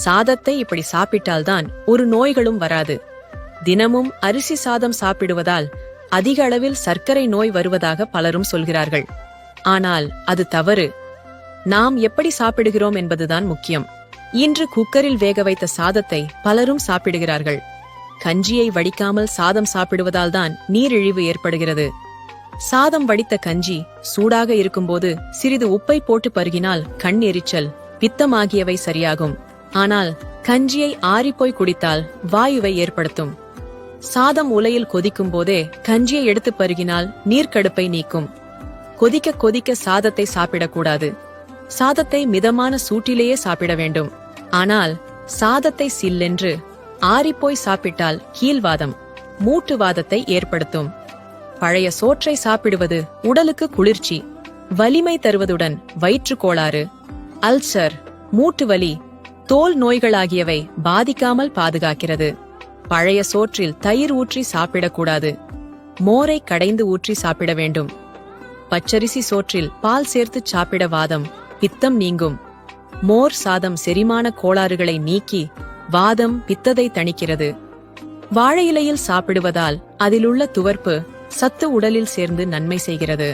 சாதத்தை இப்படி சாப்பிட்டால்தான் ஒரு நோய்களும் வராது. தினமும் அரிசி சாதம் சாப்பிடுவதால் அதிக அளவில் சர்க்கரை நோய் வருவதாக பலரும் சொல்கிறார்கள். ஆனால் அது தவறு. நாம் எப்படி சாப்பிடுகிறோம் என்பதுதான் முக்கியம். இன்று குக்கரில் வேக வைத்த சாதத்தை பலரும் சாப்பிடுகிறார்கள். கஞ்சியை வடிக்காமல் சாதம் சாப்பிடுவதால் தான் நீரிழிவு ஏற்படுகிறது. சாதம் வடித்த கஞ்சி சூடாக இருக்கும்போது சிறிது உப்பை போட்டு பருகினால் கண் எரிச்சல், பித்தம் ஆகியவை சரியாகும். ஆனால் கஞ்சியை ஆறிப்போய் குடித்தால் வாயுவை ஏற்படுத்தும். சாதம் உலையில் கொதிக்கும் போதே கஞ்சியை எடுத்து பருகினால் நீர்க்கடுப்பை நீக்கும். கொதிக்க கொதிக்க சாதத்தை சாப்பிடக்கூடாது. சாதத்தை மிதமான சூட்டிலேயே சாப்பிட வேண்டும். ஆனால் சாதத்தை சில்லென்று ஆறிப்போய் சாப்பிட்டால் கீழ்வாதம், மூட்டுவாதத்தை ஏற்படுத்தும். பழைய சோற்றை சாப்பிடுவது உடலுக்கு குளிர்ச்சி, வலிமை தருவதுடன் வயிற்றுக் கோளாறு, அல்சர், மூட்டு வலி, தோல் நோய்களாகியவை பாதிக்காமல் பாதுகாக்கிறது. பழைய சோற்றில் தயிர் ஊற்றி சாப்பிடக்கூடாது. மோரை கடைந்து ஊற்றி சாப்பிட வேண்டும். பச்சரிசி சோற்றில் பால் சேர்த்து சாப்பிட வாதம், பித்தம் நீங்கும். மோர் சாதம் செரிமான கோளாறுகளை நீக்கி வாதம், பித்தத்தை தணிக்கிறது. வாழை இலையில் சாப்பிடுவதால் அதிலுள்ள துவர்ப்பு சத்து உடலில் சேர்ந்து நன்மை செய்கிறது.